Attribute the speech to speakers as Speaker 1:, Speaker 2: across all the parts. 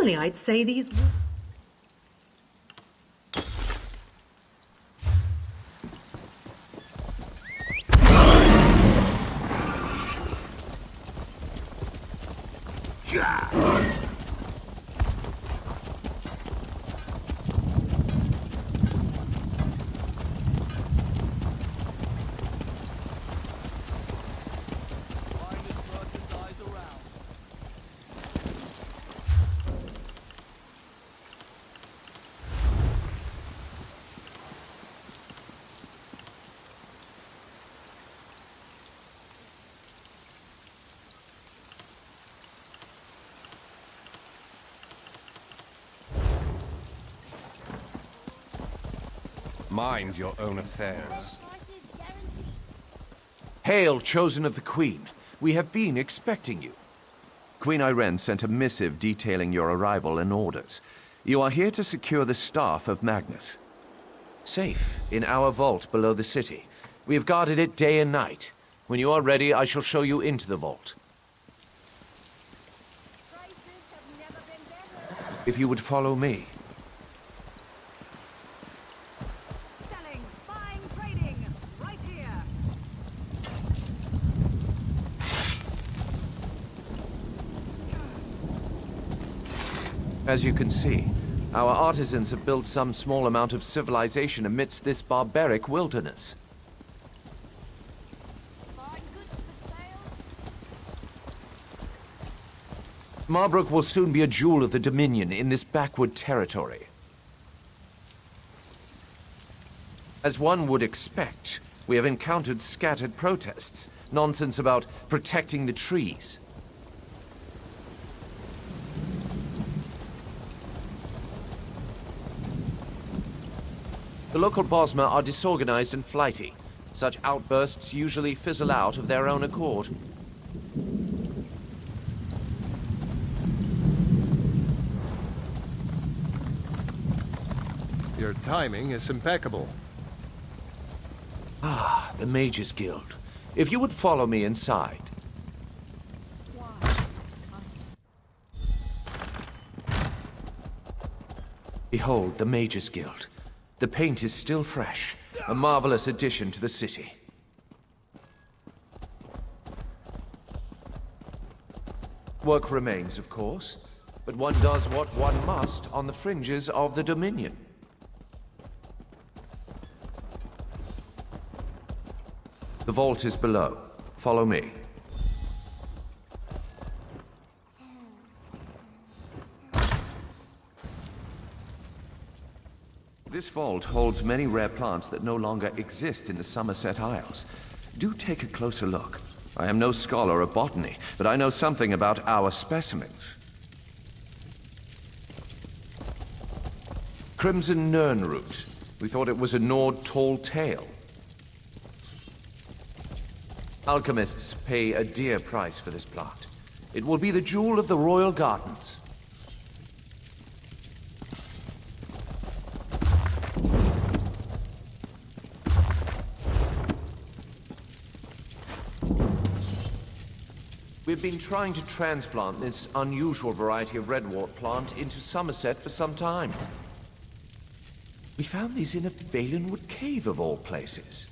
Speaker 1: Normally I'd say these...
Speaker 2: Mind your own affairs.
Speaker 3: Hail, chosen of the Queen. We have been expecting you. Queen Irene sent a missive detailing your arrival and orders. You are here to secure the staff of Magnus. Safe in our vault below the city. We have guarded it day and night. When you are ready, I shall show you into the vault. If you would follow me. As you can see, our artisans have built some small amount of civilization amidst this barbaric wilderness. Marbrook will soon be a jewel of the Dominion in this backward territory. As one would expect, we have encountered scattered protests, nonsense about protecting the trees. The local Bosmer are disorganized and flighty. Such outbursts usually fizzle out of their own accord.
Speaker 2: Your timing is impeccable.
Speaker 3: Ah, the Mages Guild. If you would follow me inside. Behold the Mages Guild. The paint is still fresh, a marvelous addition to the city. Work remains, of course, but one does what one must on the fringes of the Dominion. The vault is below. Follow me. This vault holds many rare plants that no longer exist in the Somerset Isles. Do take a closer look. I am no scholar of botany, but I know something about our specimens. Crimson Nernroot. We thought it was a gnawed tall tale. Alchemists pay a dear price for this plant. It will be the jewel of the royal gardens. We've been trying to transplant this unusual variety of redwort plant into Somerset for some time. We found these in a Valenwood cave of all places.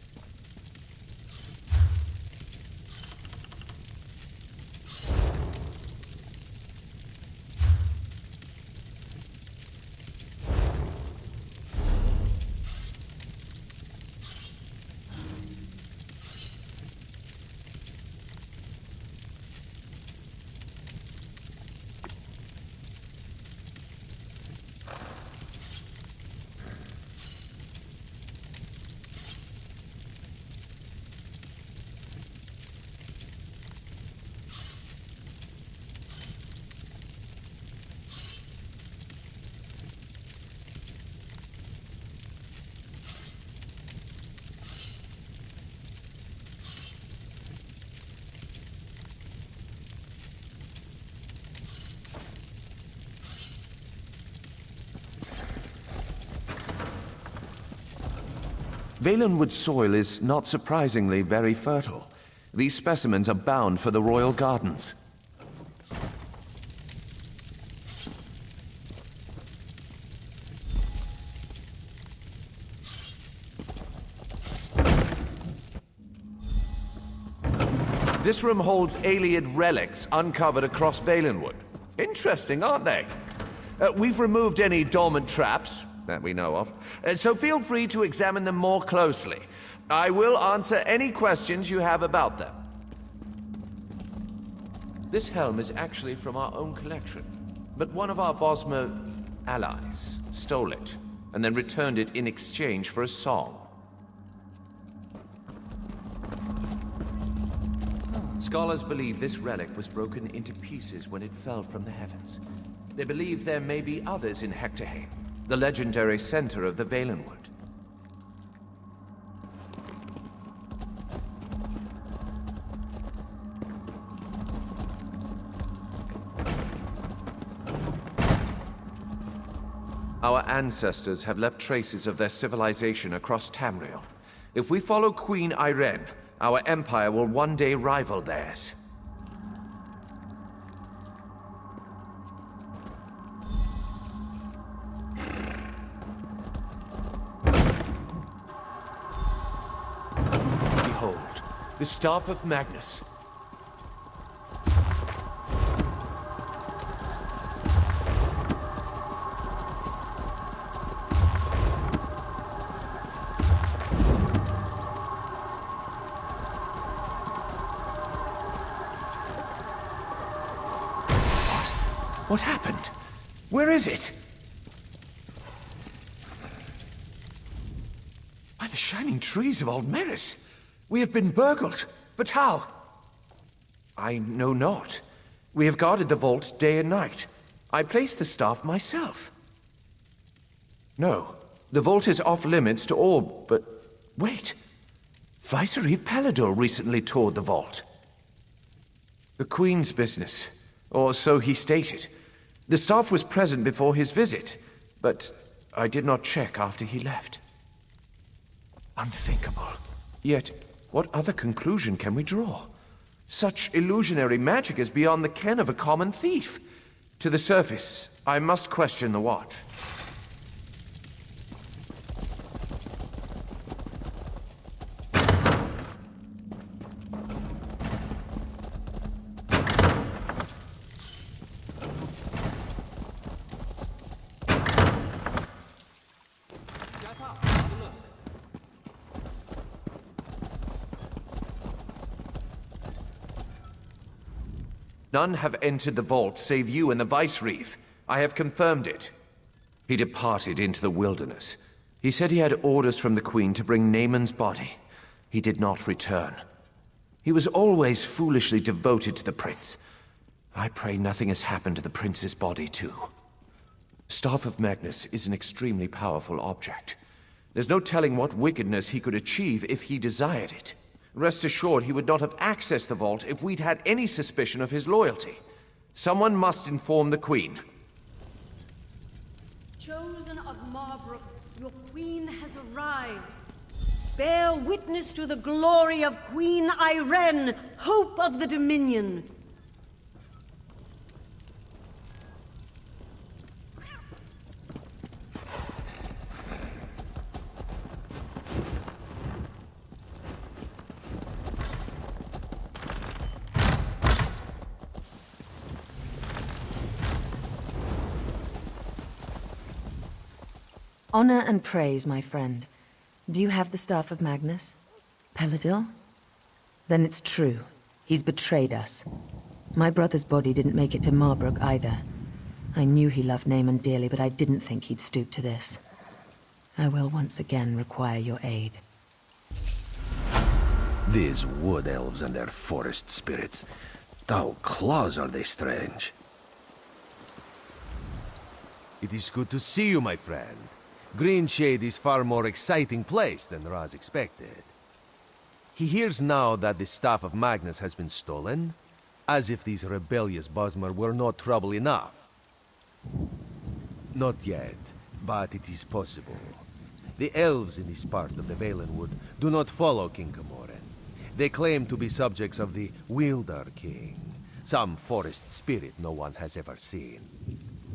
Speaker 3: Valenwood soil is not surprisingly very fertile. These specimens are bound for the royal gardens. This room holds alien relics uncovered across Valenwood. Interesting, aren't they? We've removed any dormant traps that we know of, so feel free to examine them more closely. I will answer any questions you have about them. This helm is actually from our own collection, but one of our Bosmer allies stole it, and then returned it in exchange for a song. Scholars believe this relic was broken into pieces when it fell from the heavens. They believe there may be others in Hectorheim, the legendary center of the Valenwood. Our ancestors have left traces of their civilization across Tamriel. If we follow Queen Irene, our empire will one day rival theirs. Behold, the Staff of Magnus. What happened? Where is it? By the shining trees of Old Meris, we have been burgled. But how? I know not. We have guarded the vault day and night. I placed the staff myself. No, the vault is off limits to all, but wait. Vicereeve Palador recently toured the vault. The Queen's business, or so he stated. The staff was present before his visit, but I did not check after he left. Unthinkable. Yet, what other conclusion can we draw? Such illusionary magic is beyond the ken of a common thief. To the surface, I must question the watch. None have entered the vault save you and the Vicereeve. I have confirmed it. He departed into the wilderness. He said he had orders from the Queen to bring Naaman's body. He did not return. He was always foolishly devoted to the prince. I pray nothing has happened to the prince's body, too. Staff of Magnus is an extremely powerful object. There's no telling what wickedness he could achieve if he desired it. Rest assured, he would not have accessed the vault if we'd had any suspicion of his loyalty. Someone must inform the Queen.
Speaker 1: Chosen of Marbrook, your queen has arrived. Bear witness to the glory of Queen Irene, hope of the Dominion.
Speaker 4: Honor and praise, my friend. Do you have the Staff of Magnus? Paladil? Then it's true. He's betrayed us. My brother's body didn't make it to Marbrook either. I knew he loved Naaman dearly, but I didn't think he'd stoop to this. I will once again require your aid.
Speaker 5: These wood elves and their forest spirits. How claws are they strange?
Speaker 2: It is good to see you, my friend. Greenshade is far more exciting place than Raz expected. He hears now that the Staff of Magnus has been stolen, as if these rebellious Bosmer were not trouble enough. Not yet, but it is possible. The elves in this part of the Valenwood do not follow King Camoran. They claim to be subjects of the Wilder King, some forest spirit no one has ever seen.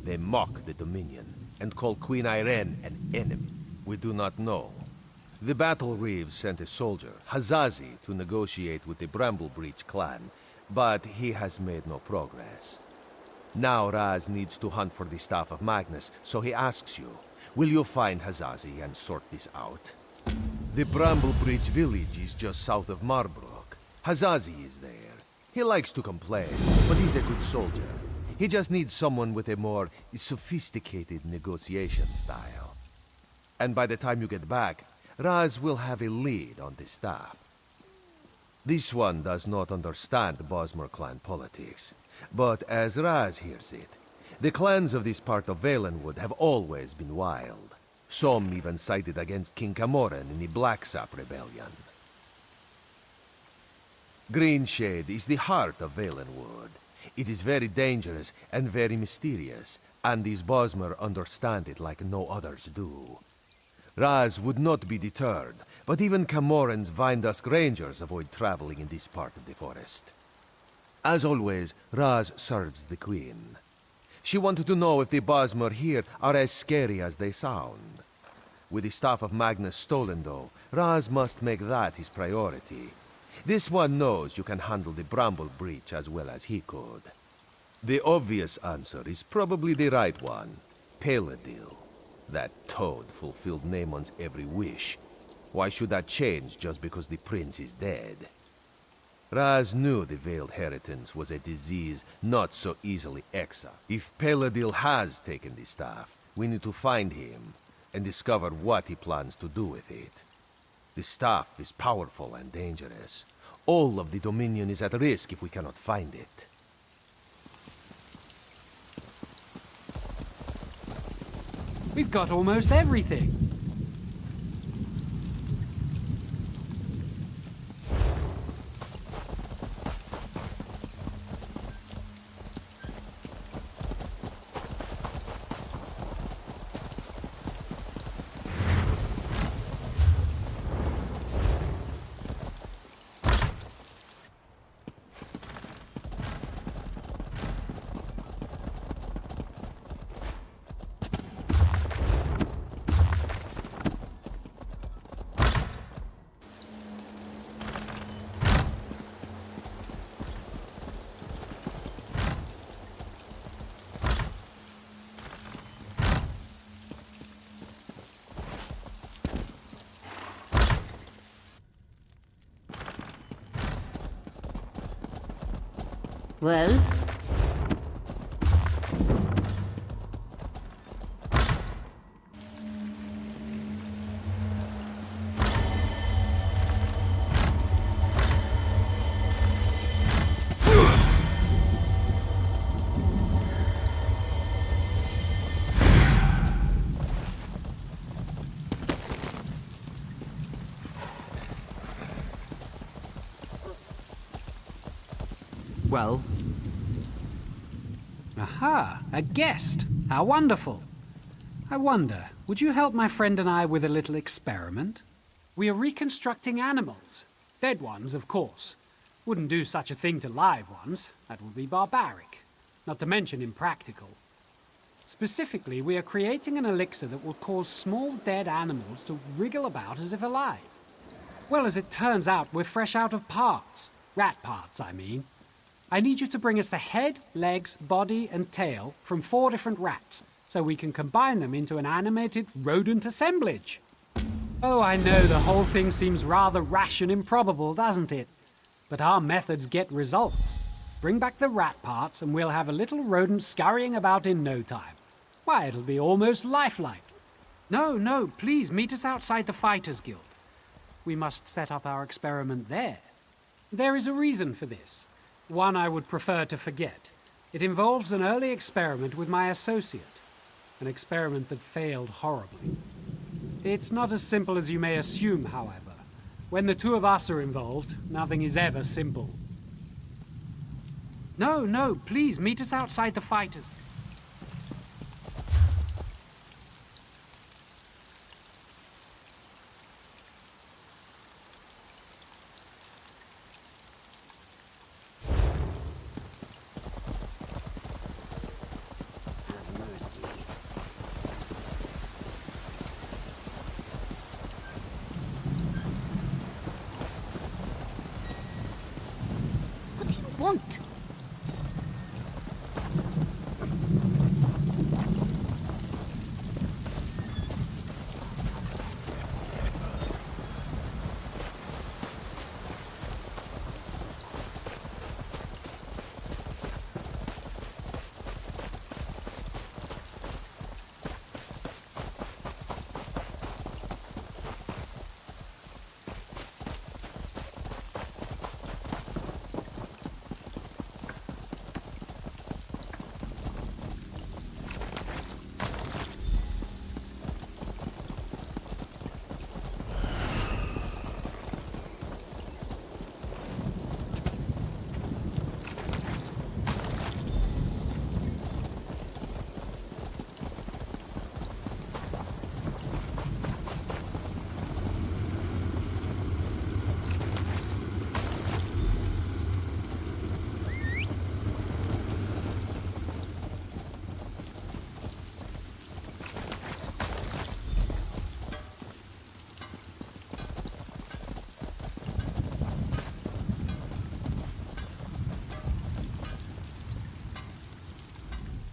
Speaker 2: They mock the Dominion and call Queen Irene an enemy. We do not know. The Battle Reeves sent a soldier, Hazazi, to negotiate with the Bramblebreach clan, but he has made no progress. Now Raz needs to hunt for the Staff of Magnus, so he asks you, will you find Hazazi and sort this out? The Bramblebreach village is just south of Marbrook. Hazazi is there. He likes to complain, but he's a good soldier. He just needs someone with a more sophisticated negotiation style. And by the time you get back, Raz will have a lead on the staff. This one does not understand Bosmer clan politics, but as Raz hears it, the clans of this part of Valenwood have always been wild. Some even sided against King Camoran in the Blacksap Rebellion. Greenshade is the heart of Valenwood. It is very dangerous and very mysterious, and these Bosmer understand it like no others do. Raz would not be deterred, but even Camoran's Vindusk Rangers avoid traveling in this part of the forest. As always, Raz serves the Queen. She wanted to know if the Bosmer here are as scary as they sound. With the Staff of Magnus stolen, though, Raz must make that his priority. This one knows you can handle the Bramble Breach as well as he could. The obvious answer is probably the right one, Peladil. That toad fulfilled Naamon's every wish. Why should that change just because the prince is dead? Raz knew the Veiled Heritance was a disease not so easily exorcised. If Peladil has taken the staff, we need to find him and discover what he plans to do with it. The staff is powerful and dangerous. All of the Dominion is at risk if we cannot find it.
Speaker 6: We've got almost everything.
Speaker 1: Well?
Speaker 6: Well? Aha, a guest. How wonderful. I wonder, would you help my friend and I with a little experiment? We are reconstructing animals. Dead ones, of course. Wouldn't do such a thing to live ones. That would be barbaric. Not to mention impractical. Specifically, we are creating an elixir that will cause small dead animals to wriggle about as if alive. Well, as it turns out, we're fresh out of parts. Rat parts, I mean. I need you to bring us the head, legs, body, and tail from 4 different rats, so we can combine them into an animated rodent assemblage. Oh, I know the whole thing seems rather rash and improbable, doesn't it? But our methods get results. Bring back the rat parts and we'll have a little rodent scurrying about in no time. Why, it'll be almost lifelike. No, please meet us outside the Fighters Guild. We must set up our experiment there. There is a reason for this. One I would prefer to forget. It involves an early experiment with my associate. An experiment that failed horribly. It's not as simple as you may assume, however. When the two of us are involved, nothing is ever simple. No, please meet us outside the Fighters.
Speaker 7: want?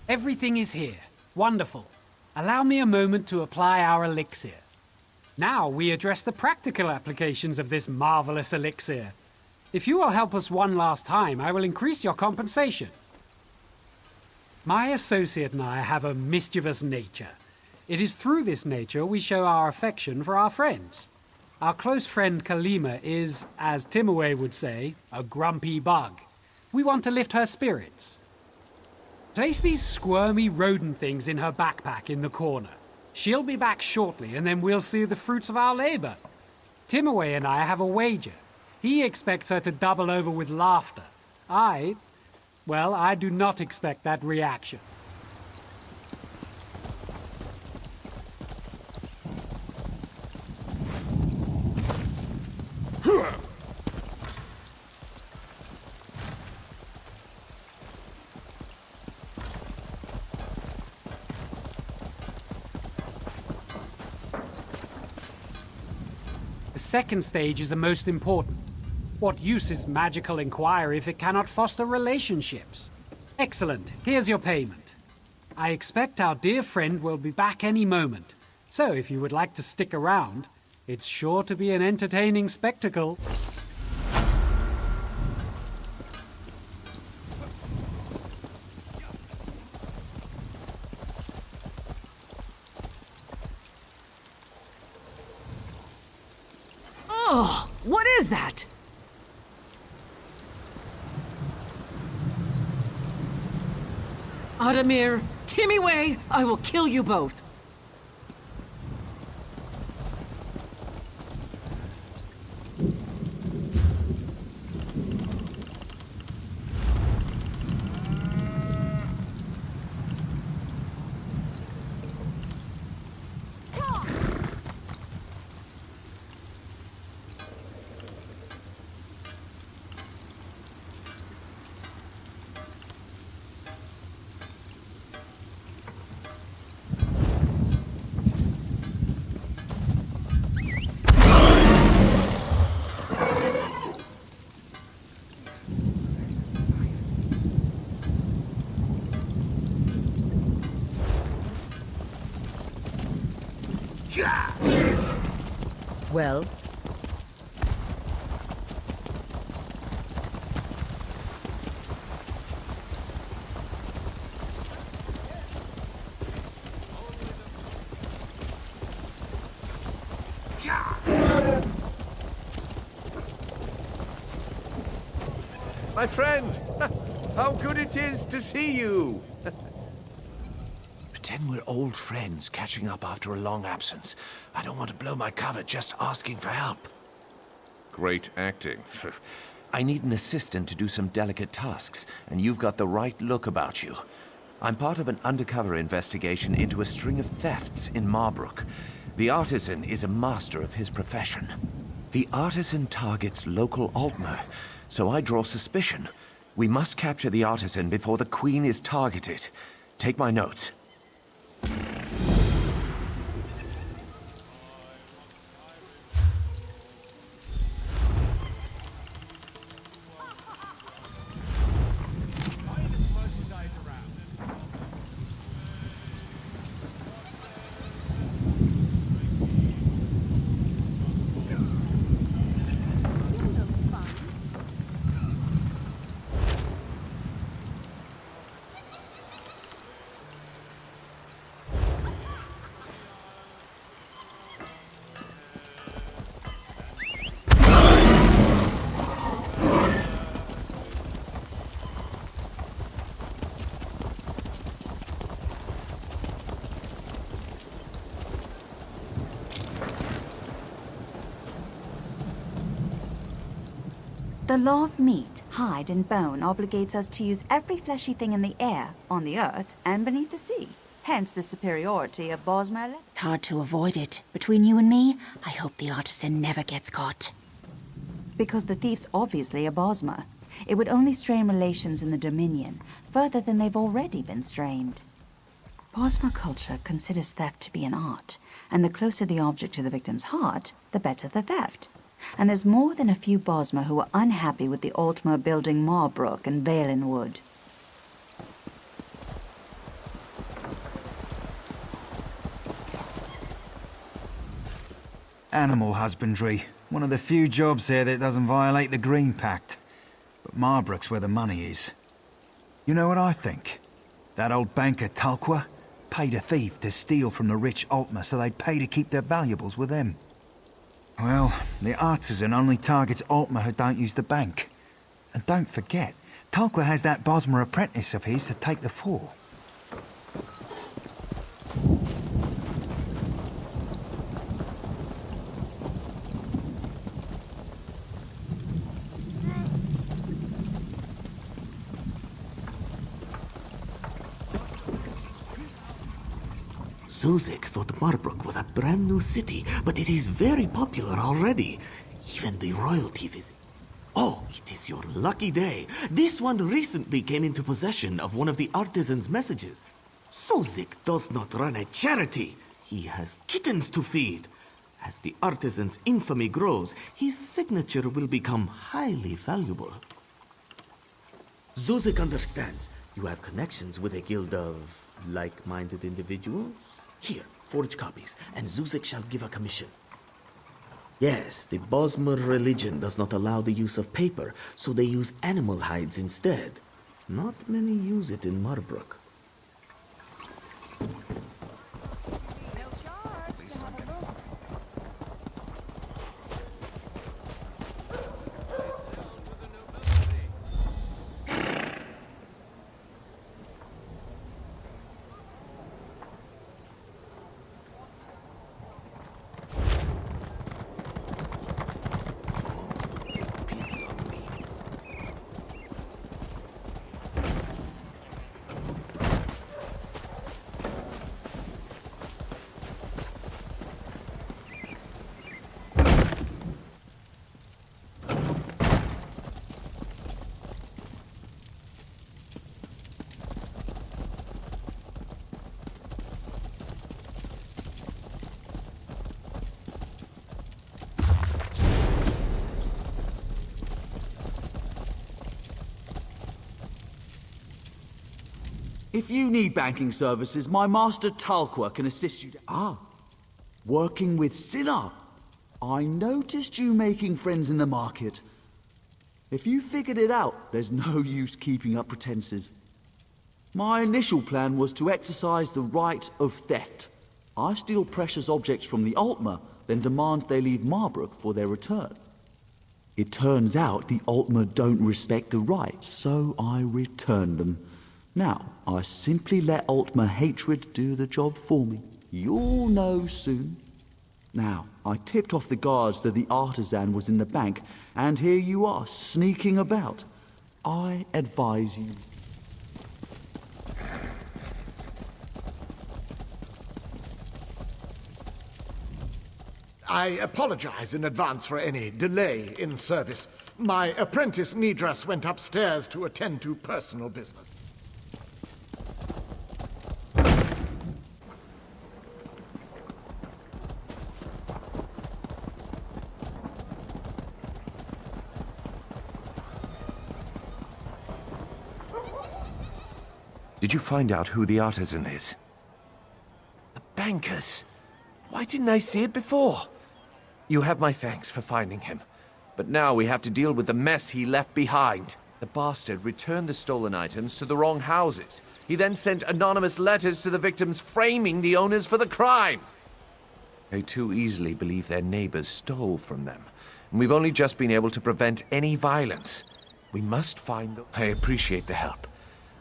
Speaker 6: Everything is here. Wonderful. Allow me a moment to apply our elixir. Now we address the practical applications of this marvelous elixir. If you will help us one last time, I will increase your compensation. My associate and I have a mischievous nature. It is through this nature we show our affection for our friends. Our close friend Kalima is, as Timaway would say, a grumpy bug. We want to lift her spirits. Place these squirmy rodent things in her backpack in the corner. She'll be back shortly, and then we'll see the fruits of our labor. Timaway and I have a wager. He expects her to double over with laughter. I do not expect that reaction. The second stage is the most important. What use is magical inquiry if it cannot foster relationships? Excellent. Here's your payment. I expect our dear friend will be back any moment. So if you would like to stick around, it's sure to be an entertaining spectacle.
Speaker 1: Oh, what is that? Adamir, Timmy, I will kill you both.
Speaker 4: Well?
Speaker 3: My friend! How good it is to see you! Pretend we're old friends catching up after a long absence. I don't want to blow my cover just asking for help.
Speaker 8: Great acting.
Speaker 3: I need an assistant to do some delicate tasks, and you've got the right look about you. I'm part of an undercover investigation into a string of thefts in Marbrook. The artisan is a master of his profession. The artisan targets local Altmer, so I draw suspicion. We must capture the artisan before the Queen is targeted. Take my notes.
Speaker 7: The law of meat, hide, and bone obligates us to use every fleshy thing in the air, on the earth, and beneath the sea. Hence the superiority of Bosmer.
Speaker 9: It's hard to avoid it. Between you and me, I hope the artisan never gets caught.
Speaker 7: Because the thief's obviously a Bosmer. It would only strain relations in the Dominion, further than they've already been strained. Bosmer culture considers theft to be an art, and the closer the object to the victim's heart, the better the theft. And there's more than a few Bosmer who are unhappy with the Altmer building Marbrook and Valenwood.
Speaker 10: Animal husbandry. One of the few jobs here that doesn't violate the Green Pact. But Marbrook's where the money is. You know what I think? That old banker Talqua paid a thief to steal from the rich Altmer so they'd pay to keep their valuables with him. Well, the artisan only targets Altmer who don't use the bank. And don't forget, Talqua has that Bosmer apprentice of his to take the fall.
Speaker 11: Zuzek thought Marbrook was a brand new city, but it is very popular already. Even the royalty visit. Oh, it is your lucky day. This one recently came into possession of one of the artisan's messages. Zuzek does not run a charity. He has kittens to feed. As the artisan's infamy grows, his signature will become highly valuable. Zuzek understands. You have connections with a guild of like-minded individuals? Here, forge copies, and Zuzek shall give a commission. Yes, the Bosmer religion does not allow the use of paper, so they use animal hides instead. Not many use it in Marbrook.
Speaker 12: If you need banking services, my master Talqua can assist you. Ah, working with Silla. I noticed you making friends in the market. If you figured it out, there's no use keeping up pretenses. My initial plan was to exercise the right of theft. I steal precious objects from the Altmer, then demand they leave Marbrook for their return. It turns out the Altmer don't respect the right, so I return them. Now, I simply let Altmer hatred do the job for me. You'll know soon. Now, I tipped off the guards that the artisan was in the bank, and here you are, sneaking about. I advise you.
Speaker 13: I apologize in advance for any delay in service. My apprentice Nidras went upstairs to attend to personal business.
Speaker 3: Did you find out who the artisan is? The bankers. Why didn't I see it before? You have my thanks for finding him. But now we have to deal with the mess he left behind. The bastard returned the stolen items to the wrong houses. He then sent anonymous letters to the victims framing the owners for the crime. They too easily believe their neighbors stole from them. And we've only just been able to prevent any violence. We must find them. I appreciate the help.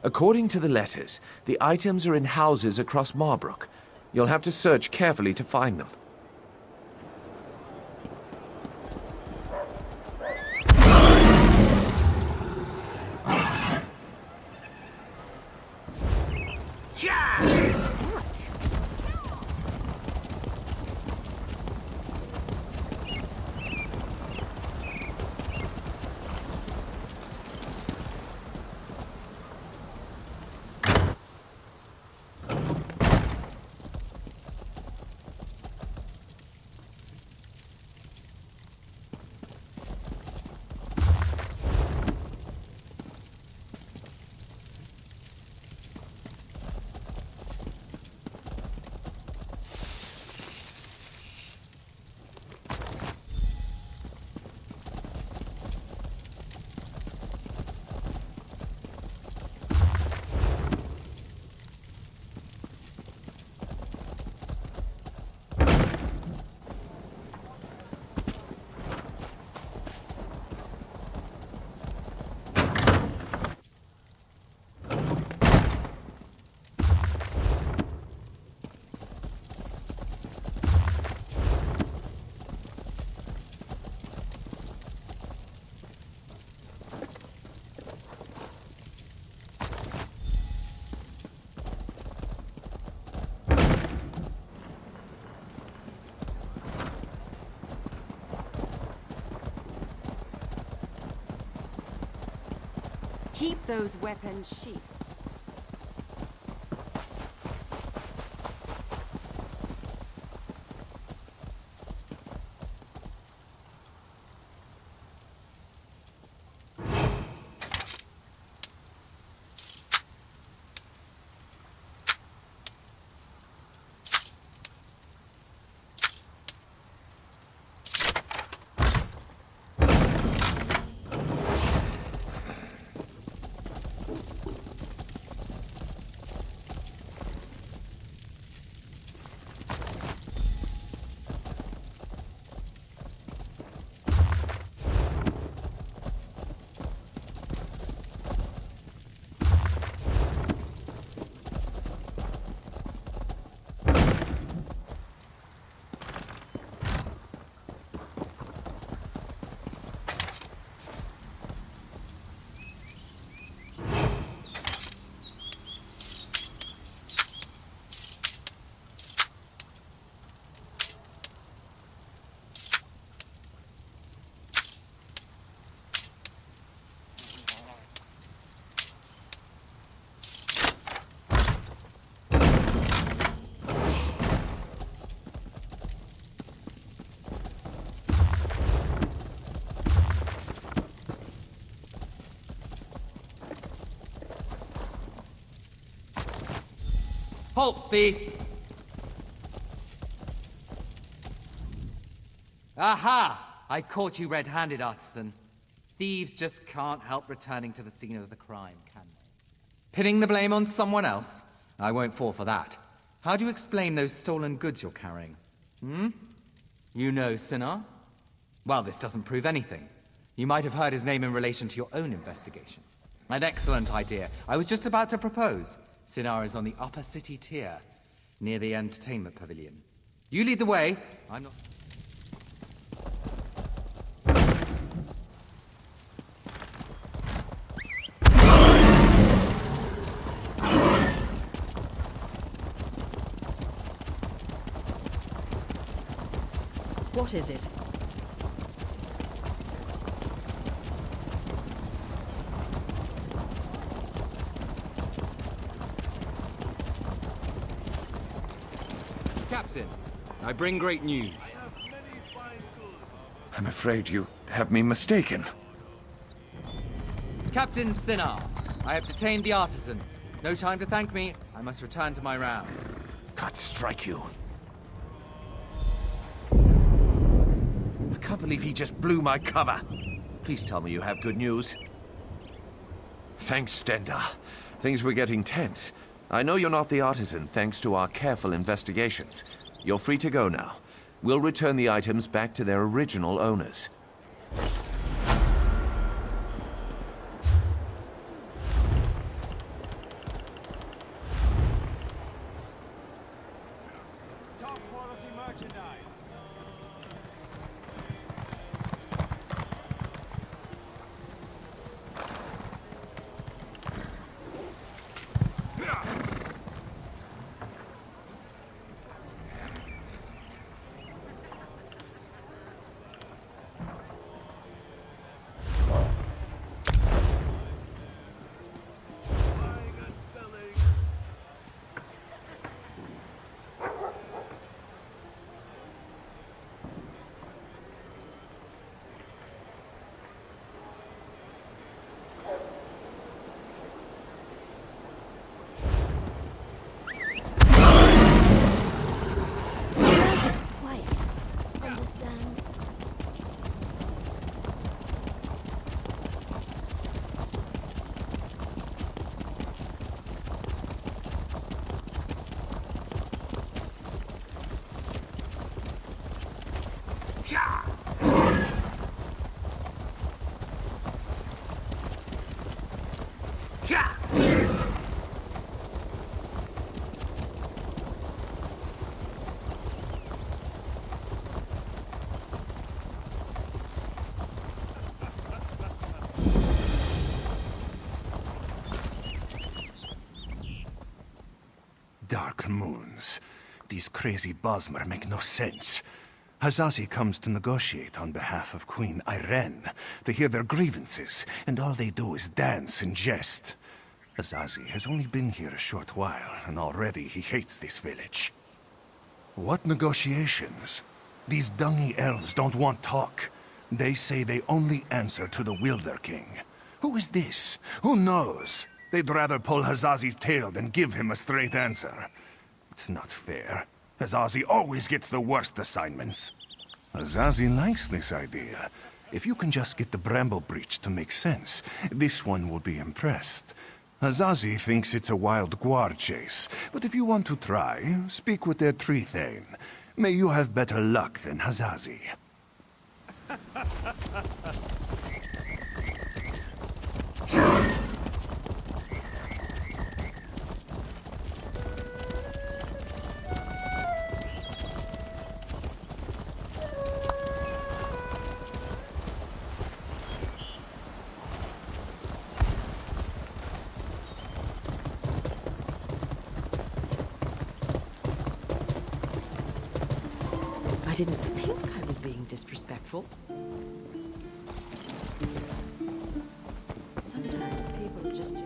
Speaker 3: According to the letters, the items are in houses across Marbrook. You'll have to search carefully to find them.
Speaker 14: Keep those weapons sheathed.
Speaker 15: Halt, thief! Aha! I caught you red-handed, artisan. Thieves just can't help returning to the scene of the crime, can they? Pinning the blame on someone else? I won't fall for that. How do you explain those stolen goods you're carrying? Hmm? You know Sinar? Well, this doesn't prove anything. You might have heard his name in relation to your own investigation. An excellent idea. I was just about to propose. Sinar is on the upper city tier, near the entertainment pavilion. You lead the way. I'm not...
Speaker 1: What is it?
Speaker 15: Captain, I bring great news.
Speaker 3: I'm afraid you have me mistaken.
Speaker 15: Captain Sinar, I have detained the artisan. No time to thank me. I must return to my rounds.
Speaker 3: Can't strike you. I can't believe he just blew my cover. Please tell me you have good news. Thanks, Stender. Things were getting tense. I know you're not the artisan, thanks to our careful investigations. You're free to go now. We'll return the items back to their original owners.
Speaker 6: Top-quality merchandise.
Speaker 10: Dark moons. These crazy Bosmer make no sense.
Speaker 5: Hazazi comes to negotiate on behalf of Queen Irene, to hear their grievances, and all they do is dance and jest. Hazazi has only been here a short while, and already he hates this village. What negotiations? These dungy elves don't want talk. They say they only answer to the Wilder King. Who is this? Who knows? They'd rather pull Hazazi's tail than give him a straight answer. It's not fair. Hazazi always gets the worst assignments. Hazazi likes this idea. If you can just get the Bramble Breach to make sense, this one will be impressed. Hazazi thinks it's a wild guar chase, but if you want to try, speak with their tree thane. May you have better luck than Hazazi.
Speaker 1: I didn't think I was being disrespectful. Sometimes people just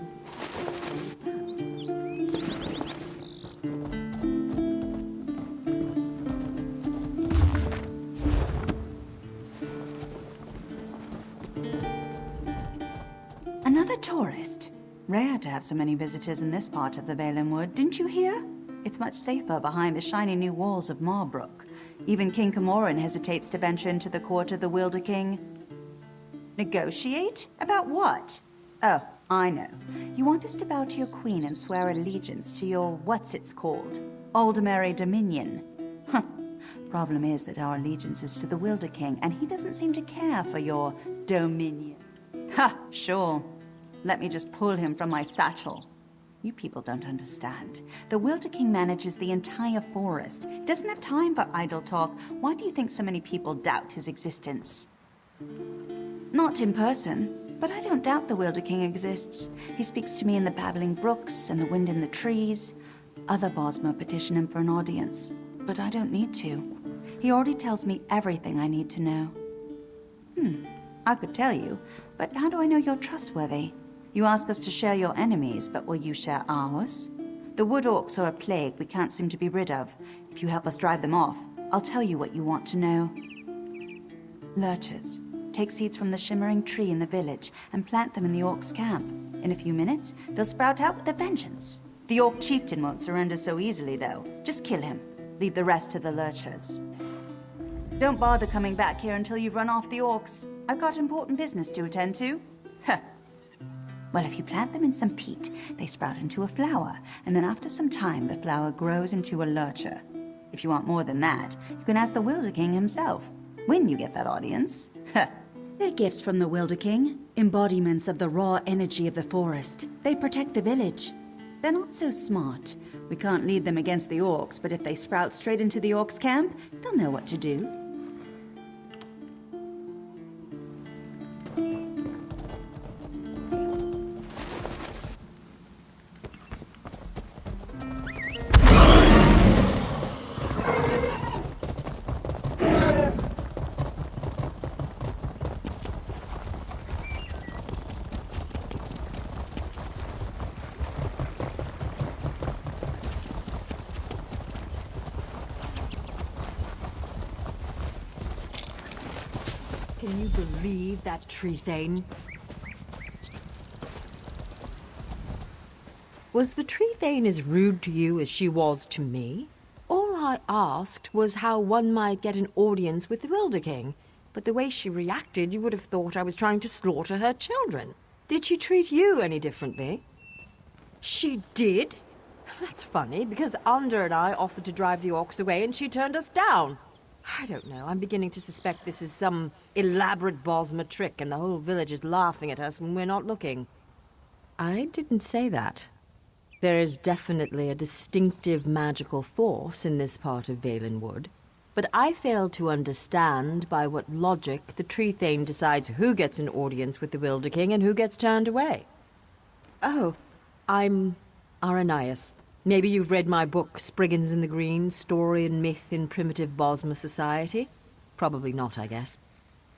Speaker 7: Another tourist. Rare to have so many visitors in this part of the Valen Wood, didn't you hear? It's much safer behind the shiny new walls of Marbrook. Even King Camoran hesitates to venture into the court of the Wilder King. Negotiate? About what? Oh, I know. You want us to bow to your queen and swear allegiance to your what's-it's-called? Aldermary Dominion. Huh. Problem is that our allegiance is to the Wilder King, and he doesn't seem to care for your dominion. Ha! Sure. Let me just pull him from my satchel. You people don't understand. The Wilder King manages the entire forest. He doesn't have time for idle talk. Why do you think so many people doubt his existence? Not in person, but I don't doubt the Wilder King exists. He speaks to me in the babbling brooks and the wind in the trees. Other Bosmer petition him for an audience, but I don't need to. He already tells me everything I need to know. I could tell you, but how do I know you're trustworthy? You ask us to share your enemies, but will you share ours? The wood orcs are a plague we can't seem to be rid of. If you help us drive them off, I'll tell you what you want to know. Lurchers. Take seeds from the shimmering tree in the village and plant them in the orcs' camp. In a few minutes, they'll sprout out with a vengeance. The orc chieftain won't surrender so easily, though. Just kill him. Leave the rest to the lurchers. Don't bother coming back here until you've run off the orcs. I've got important business to attend to. Huh. Well, if you plant them in some peat, they sprout into a flower, and then after some time, the flower grows into a lurcher. If you want more than that, you can ask the Wilder King himself, when you get that audience. They're gifts from the Wilder King, embodiments of the raw energy of the forest. They protect the village. They're not so smart. We can't lead them against the orcs, but if they sprout straight into the orcs' camp, they'll know what to do.
Speaker 1: Can you believe that tree thane? Was the tree thane as rude to you as she was to me? All I asked was how one might get an audience with the Wilder King, but the way she reacted, you would have thought I was trying to slaughter her children. Did she treat you any differently? She did? That's funny, because Ander and I offered to drive the orcs away and she turned us down. I don't know, I'm beginning to suspect this is some elaborate Bosmer trick and the whole village is laughing at us when we're not looking. I didn't say that. There is definitely a distinctive magical force in this part of Valen Wood, but I fail to understand by what logic the tree thane decides who gets an audience with the Wilder King and who gets turned away. Oh, I'm Aranias. Maybe you've read my book, Spriggans in the Green, Story and Myth in Primitive Bosmer Society. Probably not, I guess.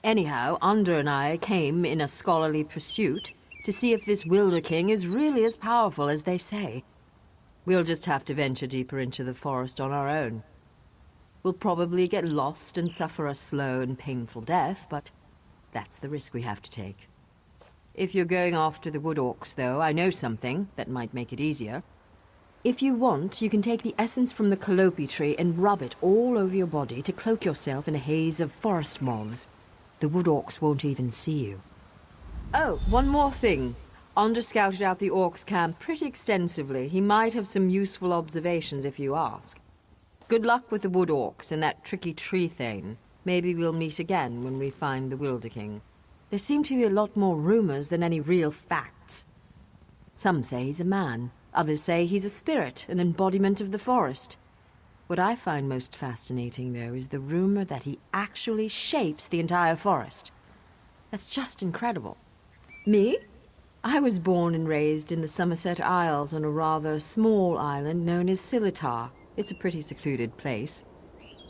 Speaker 1: Anyhow, Under and I came in a scholarly pursuit to see if this Wilder King is really as powerful as they say. We'll just have to venture deeper into the forest on our own. We'll probably get lost and suffer a slow and painful death, but that's the risk we have to take. If you're going after the wood orcs, though, I know something that might make it easier. If you want, you can take the essence from the calliope tree and rub it all over your body to cloak yourself in a haze of forest moths. The wood orcs won't even see you. Oh, one more thing. Under scouted out the orcs' camp pretty extensively. He might have some useful observations if you ask. Good luck with the wood orcs and that tricky tree thing. Maybe we'll meet again when we find the Wilder King. There seem to be a lot more rumors than any real facts. Some say he's a man. Others say he's a spirit, an embodiment of the forest. What I find most fascinating, though, is the rumor that he actually shapes the entire forest. That's just incredible. Me? I was born and raised in the Somerset Isles on a rather small island known as Silitar. It's a pretty secluded place.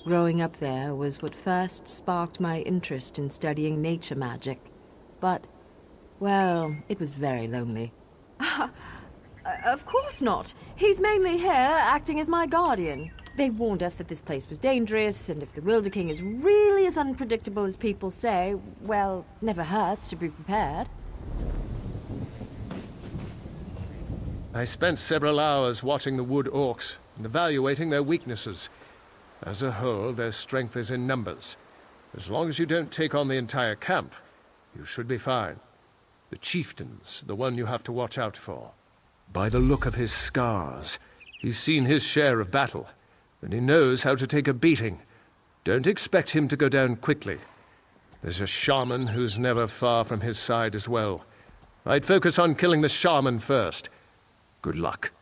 Speaker 1: Growing up there was what first sparked my interest in studying nature magic. But, well, it was very lonely. Of course not. He's mainly here, acting as my guardian. They warned us that this place was dangerous, and if the Wilder King is really as unpredictable as people say, well, never hurts to be prepared.
Speaker 14: I spent several hours watching the wood orcs and evaluating their weaknesses. As a whole, their strength is in numbers. As long as you don't take on the entire camp, you should be fine. The chieftain's the one you have to watch out for. By the look of his scars, he's seen his share of battle, and he knows how to take a beating. Don't expect him to go down quickly. There's a shaman who's never far from his side as well. I'd focus on killing the shaman first. Good luck.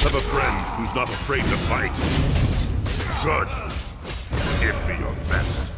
Speaker 8: have a friend who's not afraid to fight. Good. Give me your best.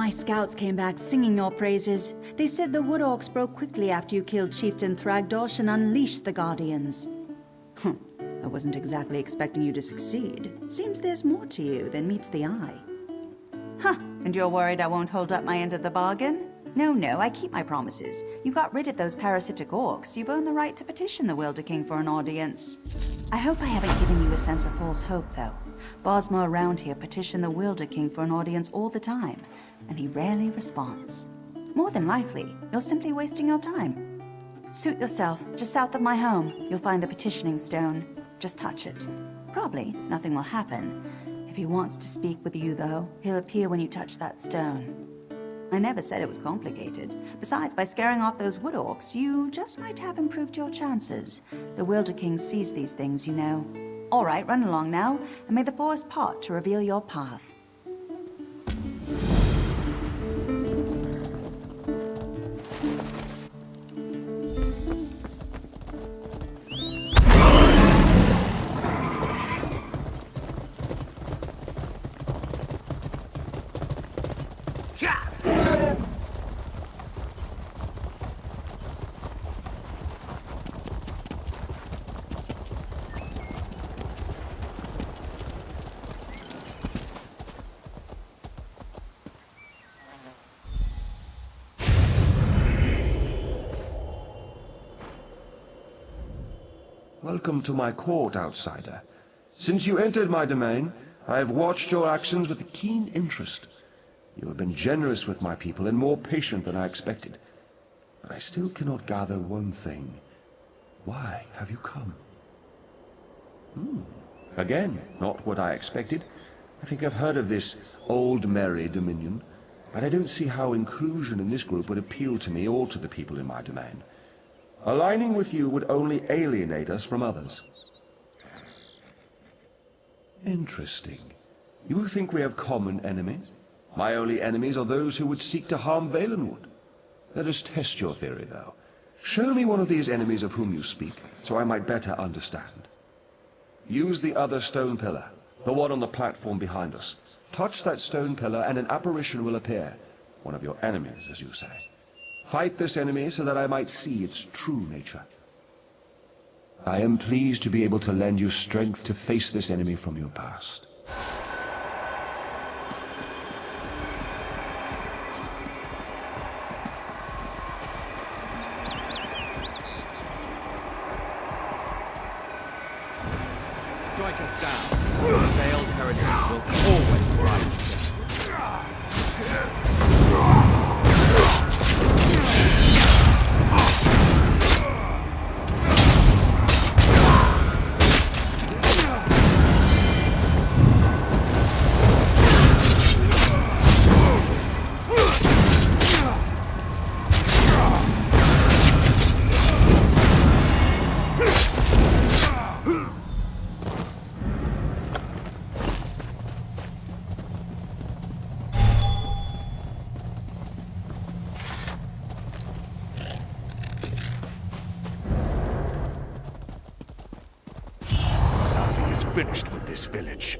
Speaker 7: My scouts came back singing your praises. They said the Wood Orcs broke quickly after you killed Chieftain Thragdosh and unleashed the Guardians. I wasn't exactly expecting you to succeed. Seems there's more to you than meets the eye. And you're worried I won't hold up my end of the bargain? No, I keep my promises. You got rid of those parasitic orcs. You've earned the right to petition the Wilder King for an audience. I hope I haven't given you a sense of false hope, though. Bosma around here petition the Wilder King for an audience all the time, and he rarely responds. More than likely, you're simply wasting your time. Suit yourself. Just south of my home, you'll find the petitioning stone. Just touch it. Probably nothing will happen. If he wants to speak with you, though, he'll appear when you touch that stone. I never said it was complicated. Besides, by scaring off those wood orcs, you just might have improved your chances. The Wilder King sees these things, you know. All right, run along now, and may the forest part to reveal your path.
Speaker 3: Welcome to my court, outsider. Since you entered my domain, I have watched your actions with keen interest. You have been generous with my people and more patient than I expected. But I still cannot gather one thing. Why have you come? Again, not what I expected. I think I've heard of this old merry dominion, but I don't see how inclusion in this group would appeal to me or to the people in my domain. Aligning with you would only alienate us from others. Interesting. You think we have common enemies? My only enemies are those who would seek to harm Valenwood. Let us test your theory, though. Show me one of these enemies of whom you speak, so I might better understand. Use the other stone pillar, the one on the platform behind us. Touch that stone pillar and an apparition will appear. One of your enemies, as you say. Fight this enemy so that I might see its true nature. I am pleased to be able to lend you strength to face this enemy from your past.
Speaker 15: Strike us down. The veiled heretics will always rise.
Speaker 5: Finished with this village.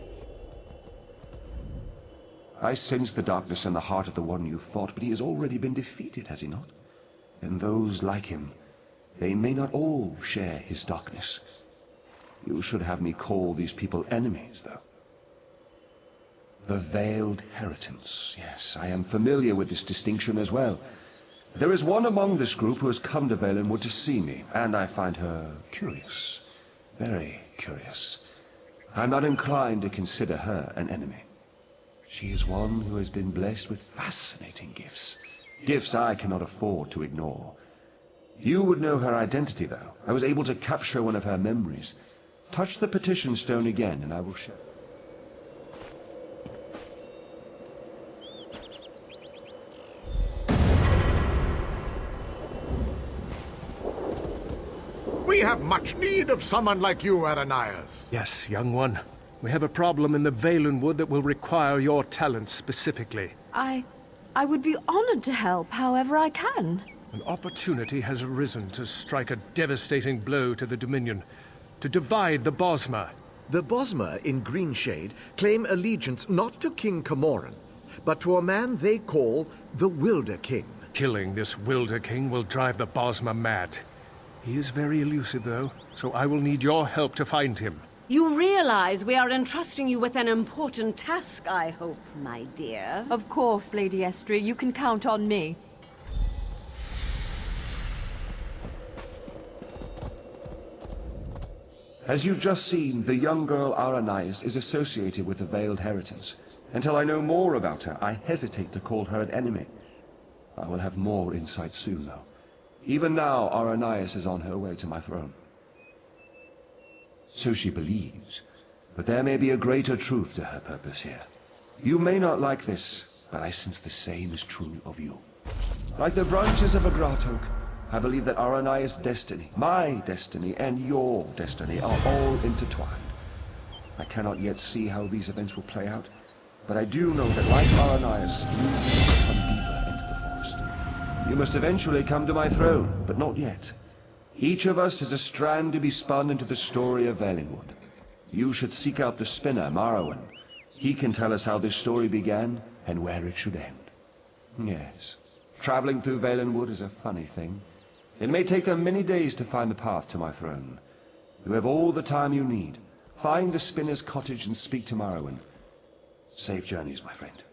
Speaker 3: I sense the darkness in the heart of the one you fought, but he has already been defeated, has he not? And those like him, they may not all share his darkness. You should have me call these people enemies, though. The Veiled Heritance. Yes, I am familiar with this distinction as well. There is one among this group who has come to Valenwood to see me, and I find her curious. Very curious. I'm not inclined to consider her an enemy. She is one who has been blessed with fascinating gifts. Gifts I cannot afford to ignore. You would know her identity, though. I was able to capture one of her memories. Touch the petition stone again, and I will share.
Speaker 13: We have much need of someone like you, Ananias.
Speaker 14: Yes, young one. We have a problem in the Valenwood that will require your talents specifically.
Speaker 1: I would be honored to help however I can.
Speaker 14: An opportunity has arisen to strike a devastating blow to the Dominion, to divide the Bosma.
Speaker 13: The Bosma in Greenshade claim allegiance not to King Camoran, but to a man they call the Wilder King.
Speaker 14: Killing this Wilder King will drive the Bosmer mad. He is very elusive, though, so I will need your help to find him.
Speaker 16: You realize we are entrusting you with an important task, I hope, my dear.
Speaker 1: Of course, Lady Estrie, you can count on me.
Speaker 17: As you've just seen, the young girl Aranias is associated with the Veiled Heritors. Until I know more about her, I hesitate to call her an enemy. I will have more insight soon, though. Even now, Aranias is on her way to my throne. So she believes, but there may be a greater truth to her purpose here. You may not like this, but I sense the same is true of you. Like the branches of a grotto, I believe that Aranias' destiny, my destiny, and your destiny are all intertwined. I cannot yet see how these events will play out, but I do know that like Aranias, you must come deeper into the forest. You must eventually come to my throne, but not yet. Each of us is a strand to be spun into the story of Valenwood. You should seek out the spinner, Marrowan. He can tell us how this story began and where it should end. Yes, traveling through Valenwood is a funny thing. It may take them many days to find the path to my throne. You have all the time you need. Find the spinner's cottage and speak to Marrowan. Safe journeys, my friend.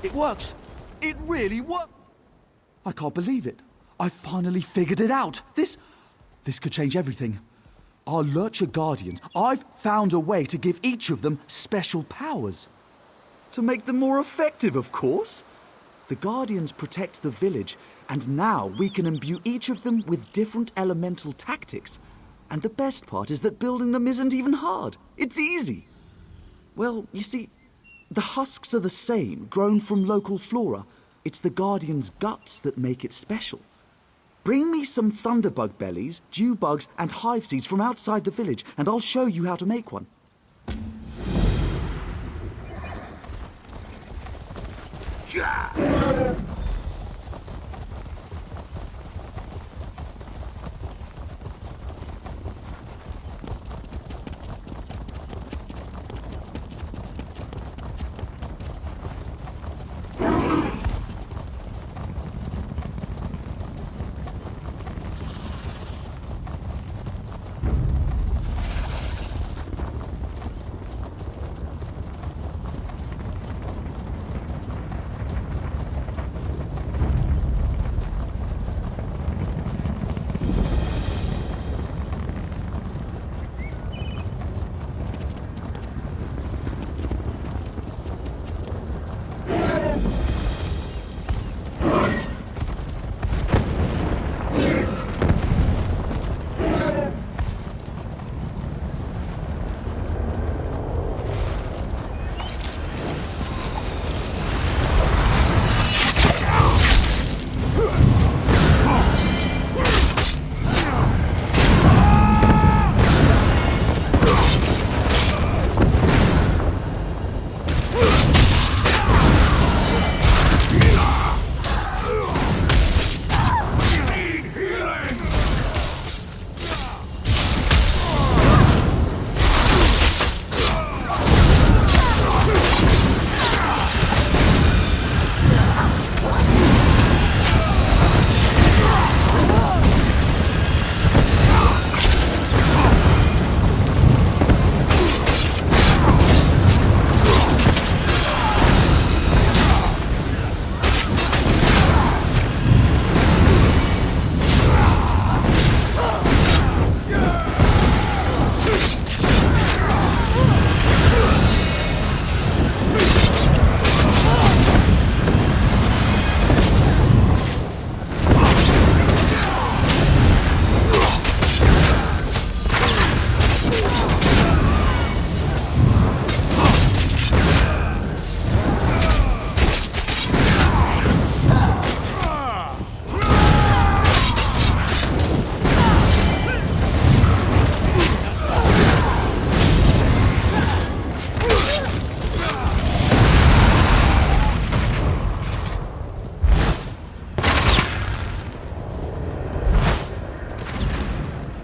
Speaker 12: It works! It really works! I can't believe it. I finally figured it out. This could change everything. Our Lurcher Guardians, I've found a way to give each of them special powers. To make them more effective, of course. The Guardians protect the village, and now we can imbue each of them with different elemental tactics. And the best part is that building them isn't even hard. It's easy. Well, you see, the husks are the same, grown from local flora. It's the Guardian's guts that make it special. Bring me some thunderbug bellies, dew bugs, and hive seeds from outside the village, and I'll show you how to make one.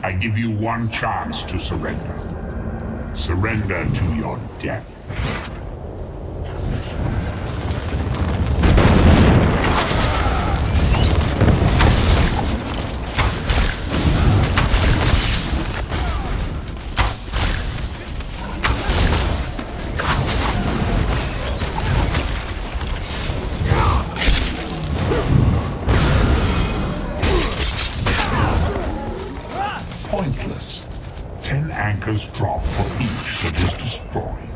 Speaker 8: I give you one chance to surrender. Surrender to your death. Pointless. 10 anchors drop for each that is destroyed.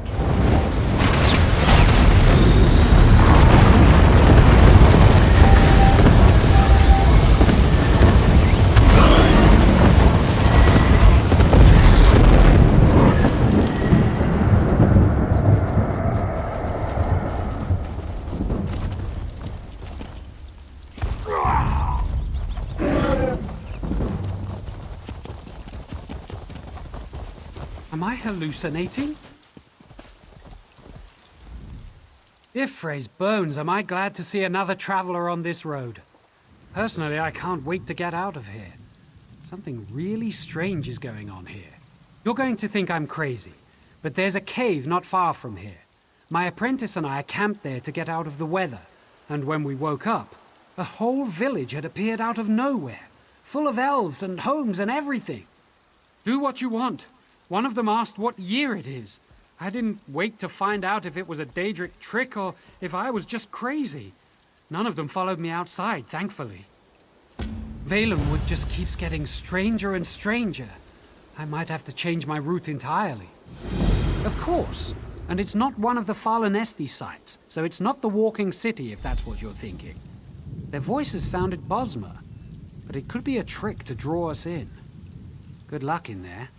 Speaker 6: Am I hallucinating? Ifre's bones, am I glad to see another traveler on this road. Personally, I can't wait to get out of here. Something really strange is going on here. You're going to think I'm crazy, but there's a cave not far from here. My apprentice and I camped there to get out of the weather, and when we woke up, a whole village had appeared out of nowhere, full of elves and homes and everything. Do what you want. One of them asked what year it is. I didn't wait to find out if it was a Daedric trick or if I was just crazy. None of them followed me outside, thankfully. Valenwood just keeps getting stranger and stranger. I might have to change my route entirely. Of course, and it's not one of the Fallen Esti sites, so it's not the Walking City if that's what you're thinking. Their voices sounded Bosmer, but it could be a trick to draw us in. Good luck in there.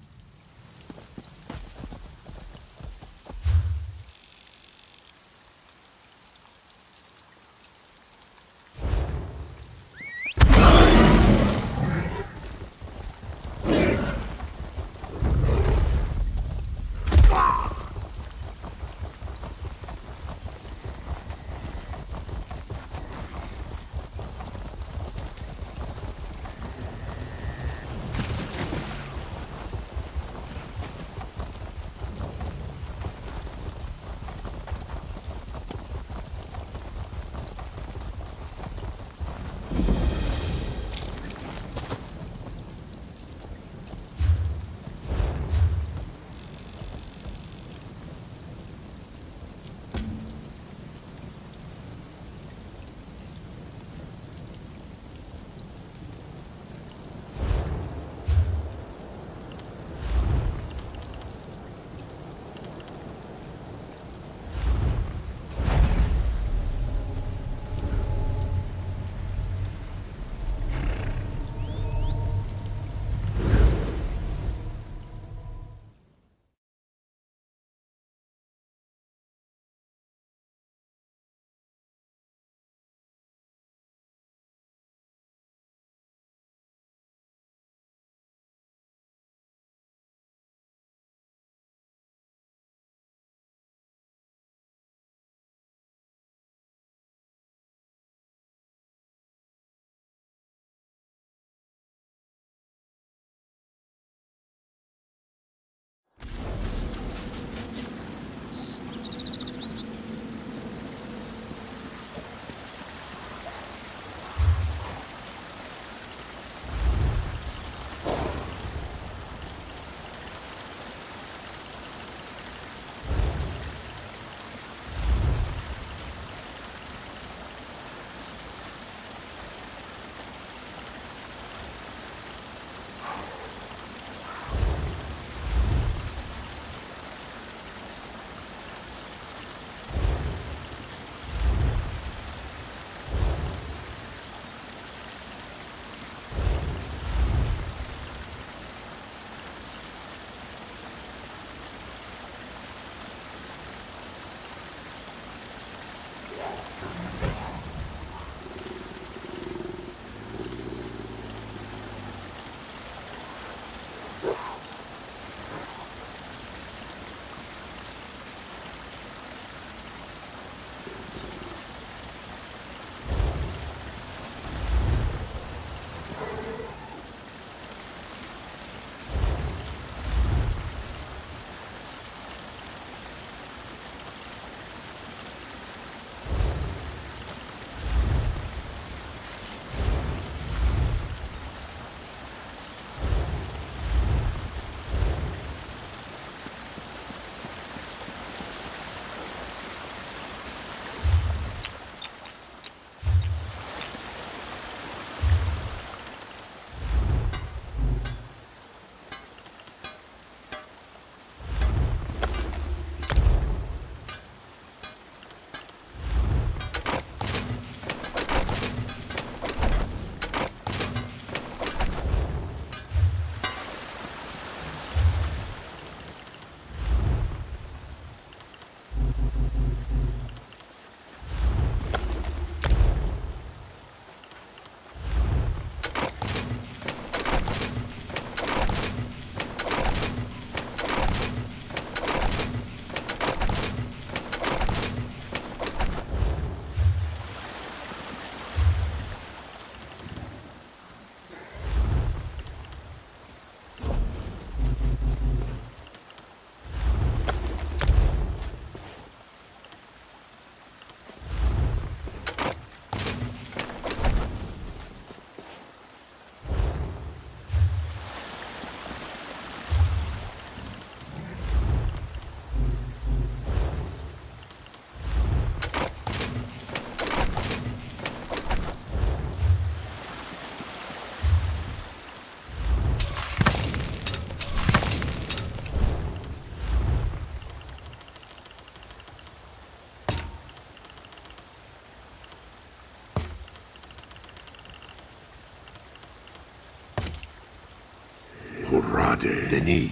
Speaker 8: Urade. Deni.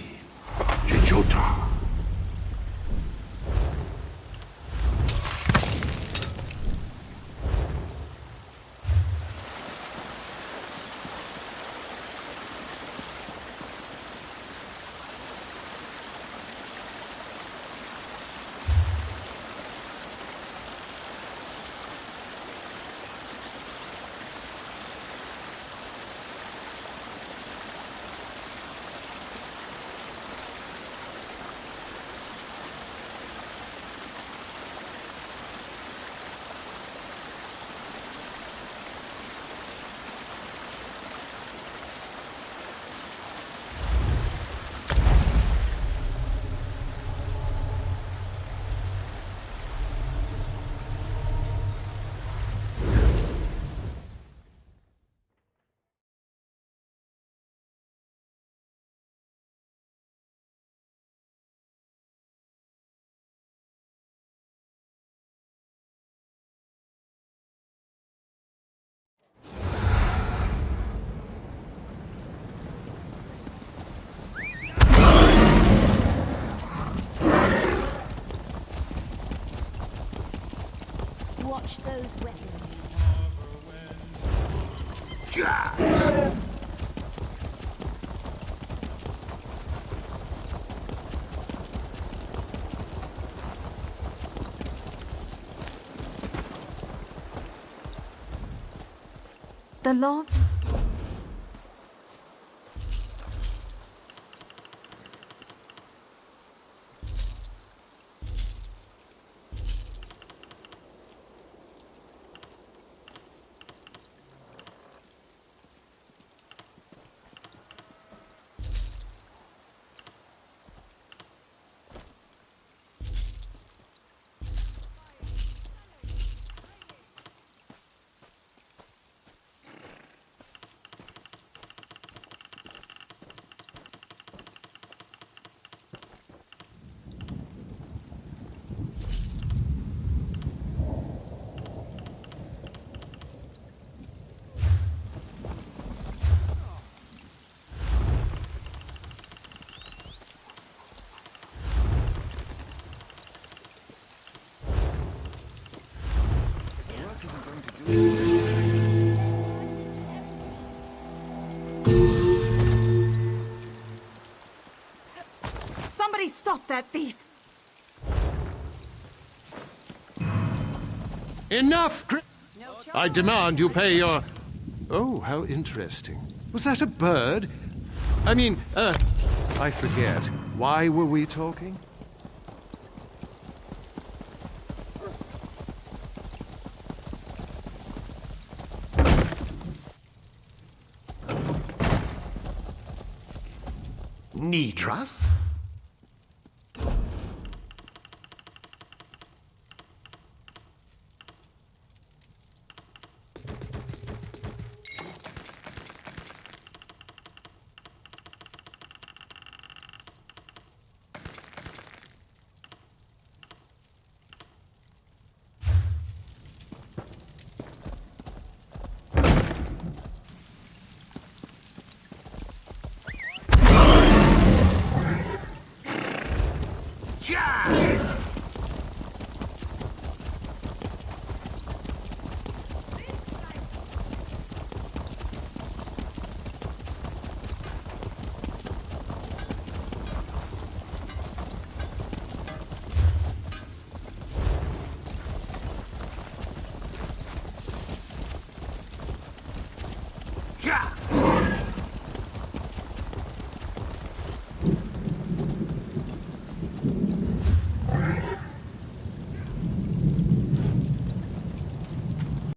Speaker 8: Chichota.
Speaker 9: Watch those weapons.
Speaker 7: The love...
Speaker 18: Somebody stop that thief!
Speaker 14: Enough! I demand you pay your... Oh, how interesting. Was that a bird? I mean, I forget. Why were we talking?
Speaker 13: Nidras?